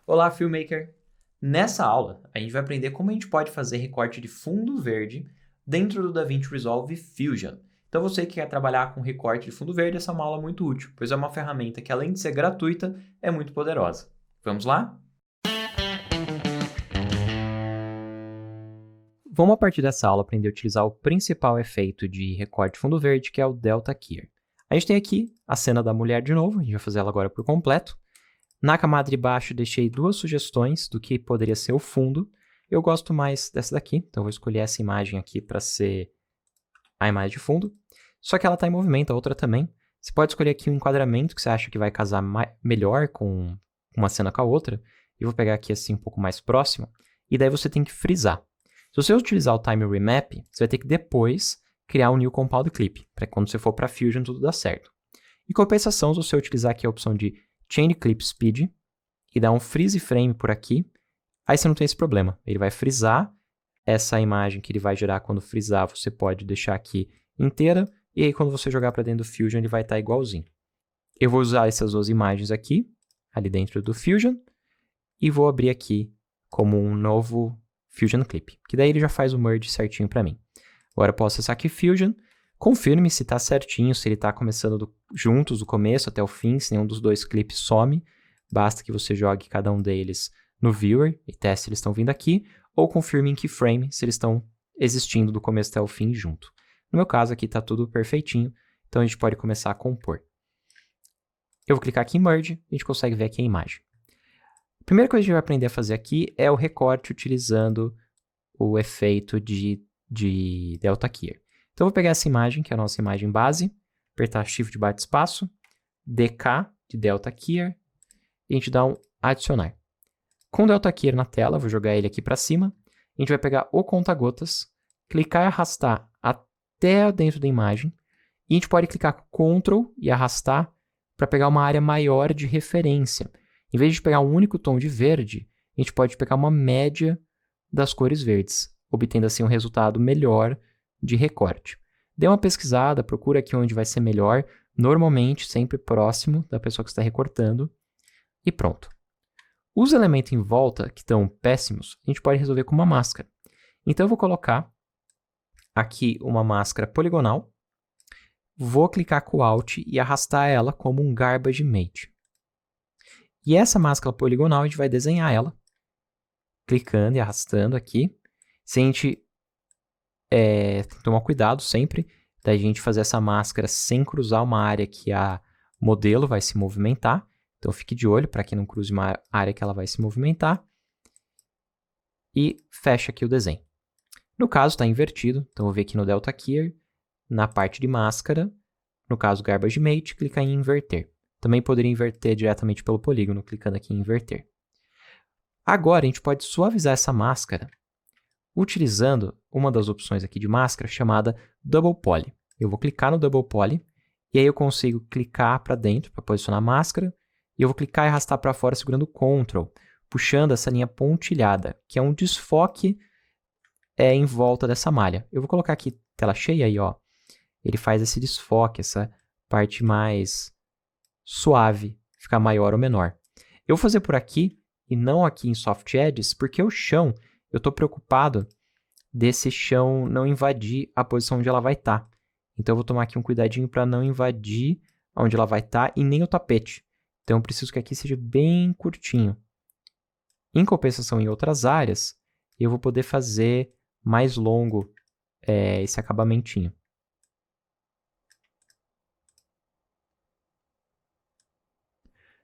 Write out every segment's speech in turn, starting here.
Olá, Filmmaker! Nessa aula, a gente vai aprender como a gente pode fazer recorte de fundo verde dentro do DaVinci Resolve Fusion. Então, você que quer trabalhar com recorte de fundo verde, essa é uma aula muito útil, pois é uma ferramenta que, além de ser gratuita, é muito poderosa. Vamos lá? Vamos, a partir dessa aula, aprender a utilizar o principal efeito de recorte de fundo verde, que é o Delta Keyer. A gente tem aqui a cena da mulher de novo, a gente vai fazer ela agora por completo. Na camada de baixo, deixei duas sugestões do que poderia ser o fundo. Eu gosto mais dessa daqui, então vou escolher essa imagem aqui para ser a imagem de fundo. Só que ela está em movimento, a outra também. Você pode escolher aqui um enquadramento que você acha que vai casar melhor com uma cena com a outra. Eu vou pegar aqui assim um pouco mais próximo. E daí você tem que frisar. Se você utilizar o Time Remap, você vai ter que depois criar um New Compound Clip, para quando você for para Fusion tudo dar certo. Em compensação, se você utilizar aqui a opção de Change Clip Speed e dar um freeze frame por aqui, aí você não tem esse problema. Ele vai frisar essa imagem que ele vai gerar quando frisar, você pode deixar aqui inteira, e aí quando você jogar para dentro do Fusion ele vai estar igualzinho. Eu vou usar essas duas imagens aqui, ali dentro do Fusion, e vou abrir aqui como um novo Fusion Clip, que daí ele já faz o merge certinho para mim. Agora eu posso acessar aqui Fusion, confirme se está certinho, se ele está começando juntos do começo até o fim, se nenhum dos dois clipes some. Basta que você jogue cada um deles no Viewer e teste se eles estão vindo aqui, ou confirme em Keyframe se eles estão existindo do começo até o fim junto. No meu caso aqui está tudo perfeitinho, então a gente pode começar a compor. Eu vou clicar aqui em Merge, a gente consegue ver aqui a imagem. A primeira coisa que a gente vai aprender a fazer aqui é o recorte utilizando o efeito de Delta Keyer. Então, eu vou pegar essa imagem, que é a nossa imagem base, apertar Shift barra de espaço, DK de Delta Keyer, e a gente dá um adicionar. Com o Delta Keyer na tela, vou jogar ele aqui para cima, a gente vai pegar o conta-gotas, clicar e arrastar até dentro da imagem, e a gente pode clicar com Ctrl e arrastar para pegar uma área maior de referência. Em vez de pegar um único tom de verde, a gente pode pegar uma média das cores verdes, obtendo assim um resultado melhor de recorte. Dê uma pesquisada, procura aqui onde vai ser melhor, normalmente sempre próximo da pessoa que está recortando, e pronto. Os elementos em volta que estão péssimos, a gente pode resolver com uma máscara. Então eu vou colocar aqui uma máscara poligonal, vou clicar com o Alt e arrastar ela como um Garbage Matte. E essa máscara poligonal a gente vai desenhar ela, clicando e arrastando aqui. Se a gente tomar cuidado sempre da gente fazer essa máscara sem cruzar uma área que a modelo vai se movimentar. Então fique de olho para que não cruze uma área que ela vai se movimentar. E fecha aqui o desenho. No caso está invertido, então vou ver aqui no Delta Keyer, na parte de máscara, no caso Garbage Matte, clicar em inverter. Também poderia inverter diretamente pelo polígono, clicando aqui em inverter. Agora a gente pode suavizar essa máscara utilizando uma das opções aqui de máscara chamada Double Poly. Eu vou clicar no Double Poly e aí eu consigo clicar para dentro para posicionar a máscara e eu vou clicar e arrastar para fora segurando o Ctrl, puxando essa linha pontilhada, que é um desfoque em volta dessa malha. Eu vou colocar aqui tela cheia aí, ó. Ele faz esse desfoque, essa parte mais suave, ficar maior ou menor. Eu vou fazer por aqui e não aqui em Soft Edges, porque o chão, eu estou preocupado desse chão não invadir a posição onde ela vai estar. Então eu vou tomar aqui um cuidadinho para não invadir onde ela vai estar e nem o tapete. Então eu preciso que aqui seja bem curtinho. Em compensação, em outras áreas, eu vou poder fazer mais longo esse acabamentinho.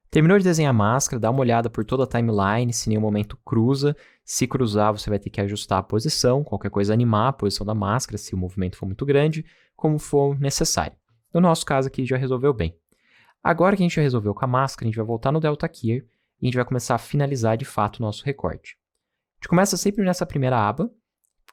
Terminou de desenhar a máscara, dá uma olhada por toda a timeline, se em nenhum momento cruza. Se cruzar, você vai ter que ajustar a posição, qualquer coisa animar a posição da máscara, se o movimento for muito grande, como for necessário. No nosso caso aqui já resolveu bem. Agora que a gente já resolveu com a máscara, a gente vai voltar no Delta Keyer e a gente vai começar a finalizar de fato o nosso recorte. A gente começa sempre nessa primeira aba,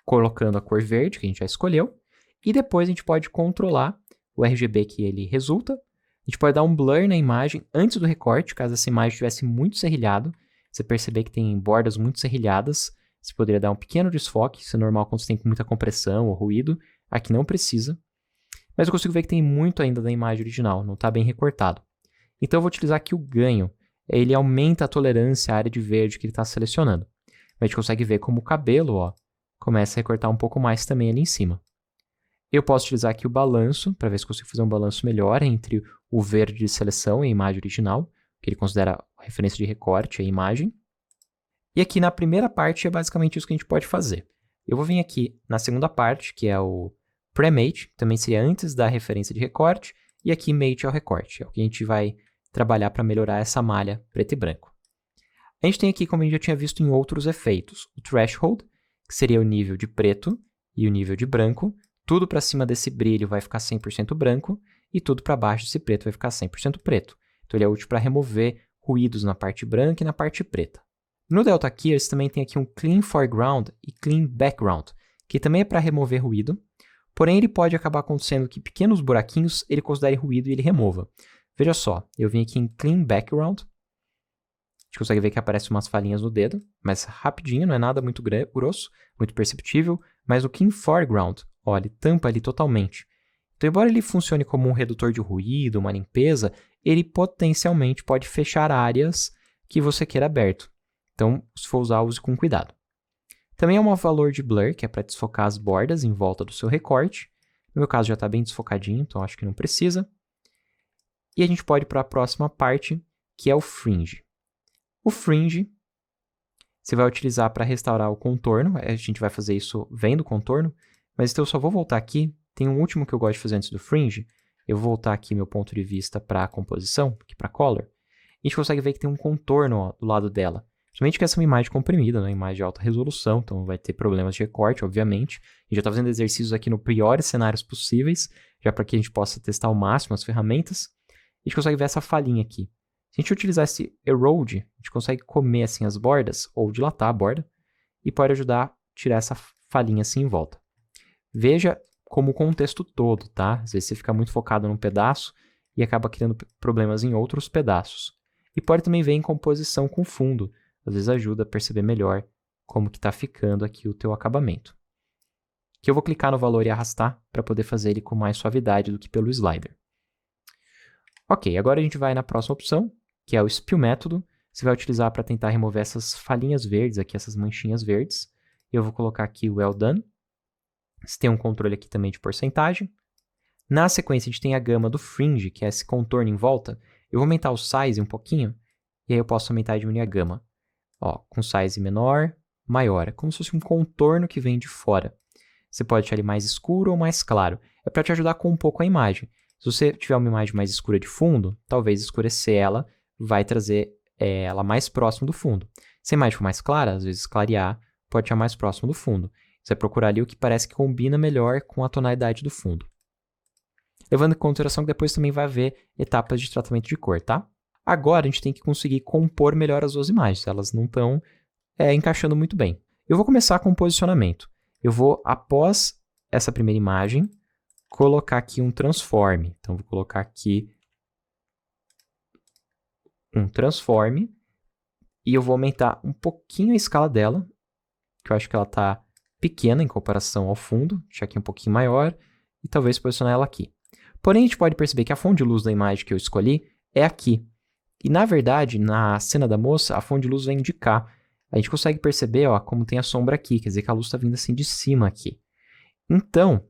colocando a cor verde que a gente já escolheu, e depois a gente pode controlar o RGB que ele resulta. A gente pode dar um blur na imagem antes do recorte, caso essa imagem estivesse muito serrilhada. Você perceber que tem bordas muito serrilhadas, você poderia dar um pequeno desfoque, isso é normal quando você tem muita compressão ou ruído. Aqui não precisa. Mas eu consigo ver que tem muito ainda da imagem original, não está bem recortado. Então eu vou utilizar aqui o ganho. ele aumenta a tolerância à área de verde que ele está selecionando. A gente consegue ver como o cabelo, ó, começa a recortar um pouco mais também ali em cima. Eu posso utilizar aqui o balanço, para ver se consigo fazer um balanço melhor entre o verde de seleção e a imagem original, que ele considera a referência de recorte, a imagem. E aqui na primeira parte é basicamente isso que a gente pode fazer. Eu vou vir aqui na segunda parte, que é o Premate, também seria antes da referência de recorte, e aqui Mate é o recorte, é o que a gente vai trabalhar para melhorar essa malha preto e branco. A gente tem aqui, como a gente já tinha visto em outros efeitos, o Threshold, que seria o nível de preto e o nível de branco. Tudo para cima desse brilho vai ficar 100% branco e tudo para baixo desse preto vai ficar 100% preto. Então ele é útil para remover ruídos na parte branca e na parte preta. No Delta Keyer, você também tem aqui um Clean Foreground e Clean Background, que também é para remover ruído, porém ele pode acabar acontecendo que pequenos buraquinhos ele considere ruído e ele remova. Veja só, eu vim aqui em Clean Background, a gente consegue ver que aparecem umas falhinhas no dedo, mas rapidinho, não é nada muito grosso, muito perceptível, mas o Clean Foreground, ó, ele tampa ali totalmente. Então, embora ele funcione como um redutor de ruído, uma limpeza, ele potencialmente pode fechar áreas que você queira aberto. Então, se for usar, use com cuidado. Também há um valor de blur, que é para desfocar as bordas em volta do seu recorte. No meu caso já está bem desfocadinho, então acho que não precisa. E a gente pode ir para a próxima parte, que é o fringe. O fringe você vai utilizar para restaurar o contorno. A gente vai fazer isso vendo o contorno, mas então eu só vou voltar aqui. Tem um último que eu gosto de fazer antes do fringe. Eu vou voltar aqui meu ponto de vista para a composição, aqui para color. A gente consegue ver que tem um contorno, ó, do lado dela. Somente que essa é uma imagem comprimida, uma imagem de alta resolução, então vai ter problemas de recorte, obviamente. A gente já está fazendo exercícios aqui no piores cenários possíveis, já para que a gente possa testar ao máximo as ferramentas. A gente consegue ver essa falhinha aqui. Se a gente utilizar esse Erode, a gente consegue comer assim as bordas, ou dilatar a borda, e pode ajudar a tirar essa falhinha assim em volta. Veja como o contexto todo, tá? Às vezes você fica muito focado num pedaço e acaba criando problemas em outros pedaços. E pode também ver em composição com fundo. Às vezes ajuda a perceber melhor como que está ficando aqui o teu acabamento. Aqui eu vou clicar no valor e arrastar para poder fazer ele com mais suavidade do que pelo slider. Ok, agora a gente vai na próxima opção, que é o Spill método. Você vai utilizar para tentar remover essas falhinhas verdes aqui, essas manchinhas verdes. Eu vou colocar aqui o Well Done. Você tem um controle aqui também de porcentagem. Na sequência a gente tem a gama do Fringe, que é esse contorno em volta. Eu vou aumentar o size um pouquinho, e aí eu posso aumentar e diminuir a gama. Ó, com size menor, maior. É como se fosse um contorno que vem de fora. Você pode deixar ele mais escuro ou mais claro. É para te ajudar com um pouco a imagem. Se você tiver uma imagem mais escura de fundo, talvez escurecer ela vai trazer ela mais próximo do fundo. Se a imagem for mais clara, às vezes clarear pode estar mais próximo do fundo. Você vai procurar ali o que parece que combina melhor com a tonalidade do fundo. Levando em consideração que depois também vai haver etapas de tratamento de cor, tá? Agora a gente tem que conseguir compor melhor as duas imagens, elas não estão encaixando muito bem. Eu vou começar com o posicionamento. Eu vou, após essa primeira imagem, colocar aqui um transform. Então, vou colocar aqui um transform e eu vou aumentar um pouquinho a escala dela, que eu acho que ela está pequena em comparação ao fundo, deixar aqui um pouquinho maior e talvez posicionar ela aqui. Porém, a gente pode perceber que a fonte de luz da imagem que eu escolhi é aqui. E, na verdade, na cena da moça, a fonte de luz vem de cá. A gente consegue perceber, ó, como tem a sombra aqui, quer dizer que a luz está vindo assim de cima aqui. Então,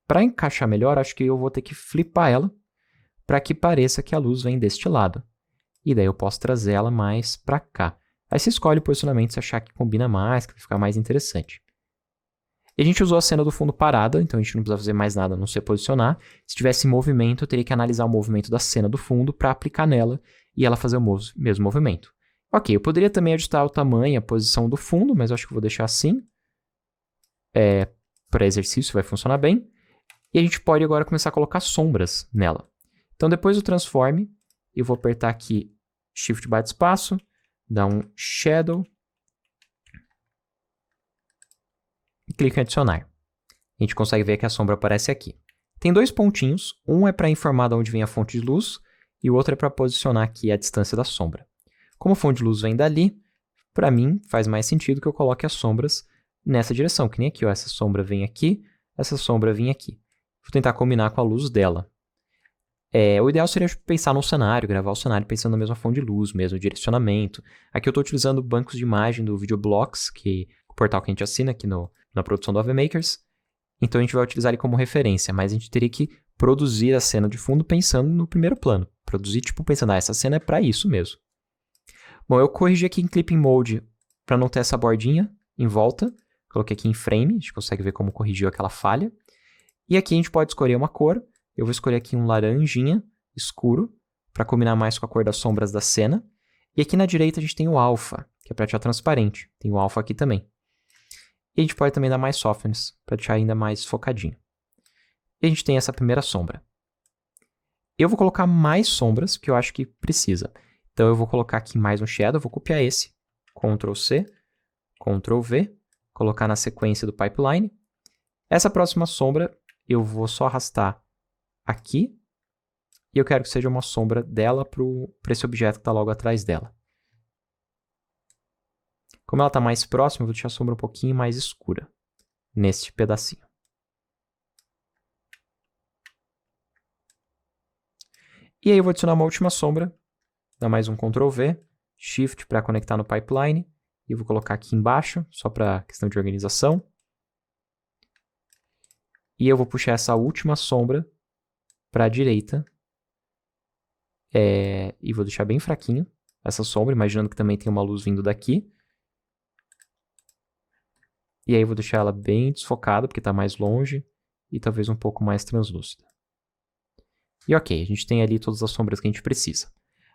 para encaixar melhor, acho que eu vou ter que flipar ela para que pareça que a luz vem deste lado. E daí eu posso trazer ela mais para cá. Aí você escolhe o posicionamento se achar que combina mais, que vai ficar mais interessante. E a gente usou a cena do fundo parada, então a gente não precisa fazer mais nada a não ser posicionar. Se tivesse movimento, eu teria que analisar o movimento da cena do fundo para aplicar nela e ela fazer o mesmo movimento. Ok, eu poderia também ajustar o tamanho e a posição do fundo, mas eu acho que eu vou deixar assim. Para exercício vai funcionar bem. E a gente pode agora começar a colocar sombras nela. Então depois do transform, eu vou apertar aqui Shift / espaço, dar um Shadow e clico em adicionar. A gente consegue ver que a sombra aparece aqui. Tem dois pontinhos, um é para informar de onde vem a fonte de luz e o outro é para posicionar aqui a distância da sombra. Como a fonte de luz vem dali, para mim faz mais sentido que eu coloque as sombras nessa direção, que nem aqui, ó, essa sombra vem aqui, essa sombra vem aqui. Vou tentar combinar com a luz dela. O ideal seria pensar num cenário, gravar o cenário pensando na mesma fonte de luz, mesmo direcionamento. Aqui eu estou utilizando bancos de imagem do Videoblocks, que é o portal que a gente assina aqui na produção do AV Makers. Então a gente vai utilizar ele como referência, mas a gente teria que produzir a cena de fundo pensando no primeiro plano. Produzir, tipo, pensando, essa cena é para isso mesmo. Bom, eu corrigi aqui em Clipping Mode para não ter essa bordinha em volta. Coloquei aqui em Frame, a gente consegue ver como corrigiu aquela falha. E aqui a gente pode escolher uma cor. Eu vou escolher aqui um laranjinha escuro, para combinar mais com a cor das sombras da cena. E aqui na direita a gente tem o alpha, que é para deixar transparente. Tem o alpha aqui também. E a gente pode também dar mais softness, para deixar ainda mais focadinho. E a gente tem essa primeira sombra. Eu vou colocar mais sombras, que eu acho que precisa. Então eu vou colocar aqui mais um shadow, vou copiar esse. Ctrl C, Ctrl V, colocar na sequência do pipeline. Essa próxima sombra eu vou só arrastar aqui, e eu quero que seja uma sombra dela para esse objeto que está logo atrás dela. Como ela está mais próxima, eu vou deixar a sombra um pouquinho mais escura, neste pedacinho. E aí eu vou adicionar uma última sombra, dar mais um Ctrl V, Shift para conectar no pipeline, e eu vou colocar aqui embaixo, só para questão de organização. E eu vou puxar essa última sombra para a direita, e vou deixar bem fraquinho essa sombra, imaginando que também tem uma luz vindo daqui. E aí eu vou deixar ela bem desfocada, porque está mais longe, e talvez um pouco mais translúcida. E ok, a gente tem ali todas as sombras que a gente precisa.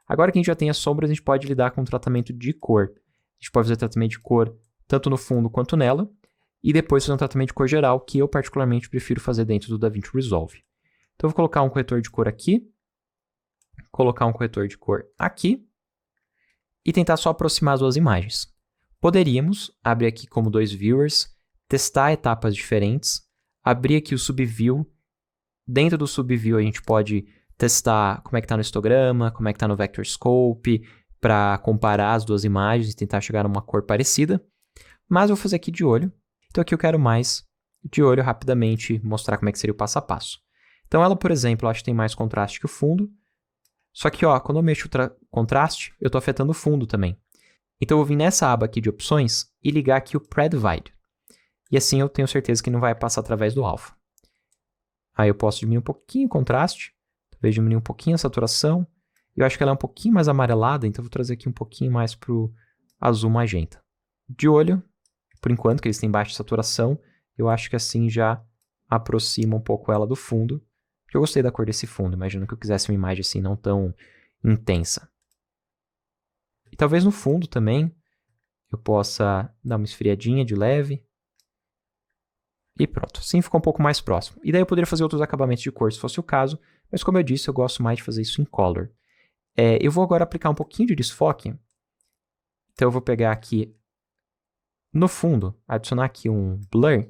Agora que a gente já tem as sombras, a gente pode lidar com o tratamento de cor. A gente pode fazer tratamento de cor tanto no fundo quanto nela, e depois fazer um tratamento de cor geral, que eu particularmente prefiro fazer dentro do DaVinci Resolve. Então eu vou colocar um corretor de cor aqui, colocar um corretor de cor aqui, e tentar só aproximar as duas imagens. Poderíamos abrir aqui como dois viewers, testar etapas diferentes, abrir aqui o subview. Dentro do subview a gente pode testar como é que está no histograma, como é que está no vector scope, para comparar as duas imagens e tentar chegar numa cor parecida. Mas eu vou fazer aqui de olho. Então aqui eu quero mais de olho rapidamente mostrar como é que seria o passo a passo. Então ela, por exemplo, eu acho que tem mais contraste que o fundo. Só que, ó, quando eu mexo o contraste, eu estou afetando o fundo também. Então eu vou vir nessa aba aqui de opções e ligar aqui o Pre-Divide. E assim eu tenho certeza que não vai passar através do alpha. Aí eu posso diminuir um pouquinho o contraste, talvez diminuir um pouquinho a saturação. Eu acho que ela é um pouquinho mais amarelada, então eu vou trazer aqui um pouquinho mais para o azul magenta. De olho, por enquanto, que eles têm baixa saturação, eu acho que assim já aproxima um pouco ela do fundo. Porque eu gostei da cor desse fundo, imagino que eu quisesse uma imagem assim não tão intensa. E talvez no fundo também eu possa dar uma esfriadinha de leve. E pronto, assim ficou um pouco mais próximo. E daí eu poderia fazer outros acabamentos de cor se fosse o caso, mas como eu disse, eu gosto mais de fazer isso em color. Eu vou agora aplicar um pouquinho de desfoque. Então eu vou pegar aqui no fundo, adicionar aqui um blur.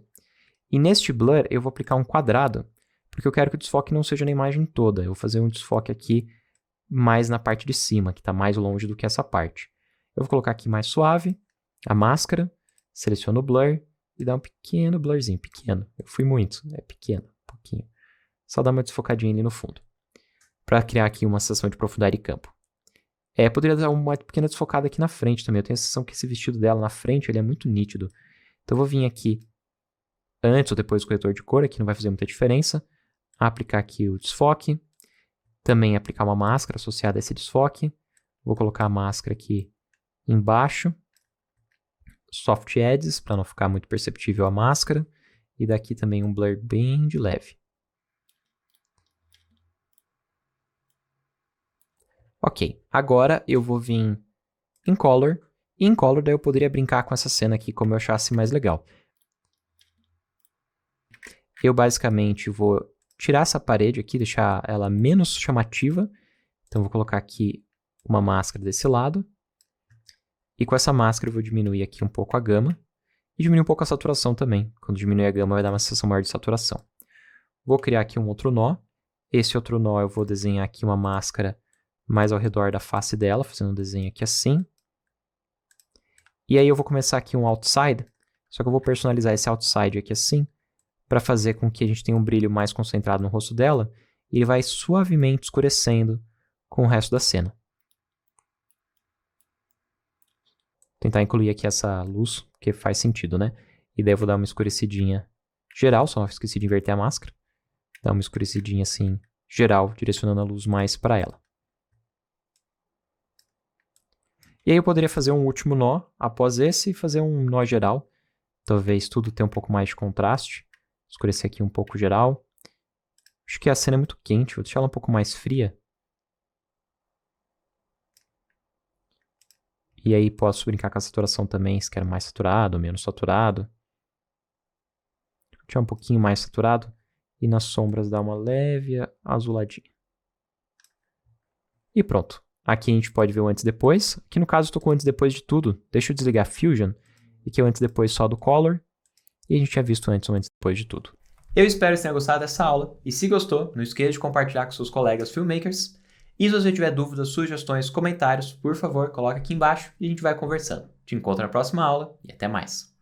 E neste blur eu vou aplicar um quadrado, porque eu quero que o desfoque não seja na imagem toda. Eu vou fazer um desfoque aqui mais na parte de cima, que está mais longe do que essa parte. Eu vou colocar aqui mais suave, a máscara, seleciono o blur e dá um pequeno blurzinho, pequeno. Eu fui muito, é pequeno, um pouquinho. Só dá uma desfocadinha ali no fundo, para criar aqui uma sensação de profundidade de campo. Poderia dar uma pequena desfocada aqui na frente também. Eu tenho a sensação que esse vestido dela na frente ele é muito nítido. Então eu vou vir aqui antes ou depois do corretor de cor, aqui não vai fazer muita diferença. Aplicar aqui o desfoque. Também aplicar uma máscara associada a esse desfoque. Vou colocar a máscara aqui embaixo. Soft Edges, para não ficar muito perceptível a máscara. E daqui também um blur bem de leve. Ok, agora eu vou vir em Color. E em Color daí eu poderia brincar com essa cena aqui como eu achasse mais legal. Eu basicamente vou tirar essa parede aqui, deixar ela menos chamativa. Então vou colocar aqui uma máscara desse lado. E com essa máscara eu vou diminuir aqui um pouco a gama. E diminuir um pouco a saturação também. Quando diminuir a gama vai dar uma sensação maior de saturação. Vou criar aqui um outro nó. Esse outro nó eu vou desenhar aqui uma máscara mais ao redor da face dela, fazendo um desenho aqui assim. E aí eu vou começar aqui um outside, só que eu vou personalizar esse outside aqui assim, para fazer com que a gente tenha um brilho mais concentrado no rosto dela, e ele vai suavemente escurecendo com o resto da cena. Vou tentar incluir aqui essa luz, porque faz sentido, né? E daí eu vou dar uma escurecidinha geral, só esqueci de inverter a máscara. Dar uma escurecidinha assim, geral, direcionando a luz mais para ela. E aí eu poderia fazer um último nó após esse e fazer um nó geral. Talvez tudo tenha um pouco mais de contraste. Escurecer aqui um pouco geral. Acho que a cena é muito quente, vou deixar ela um pouco mais fria. E aí posso brincar com a saturação também, se quero mais saturado ou menos saturado. Vou deixar um pouquinho mais saturado. E nas sombras dar uma leve azuladinha. E pronto. Aqui a gente pode ver o antes e depois. Aqui no caso eu estou com o antes e depois de tudo. Deixa eu desligar Fusion. E aqui é o antes e depois só do Color. E a gente tinha visto antes o antes e depois de tudo. Eu espero que você tenha gostado dessa aula. E se gostou, não esqueça de compartilhar com seus colegas filmmakers. E se você tiver dúvidas, sugestões, comentários, por favor, coloque aqui embaixo e a gente vai conversando. Te encontro na próxima aula e até mais.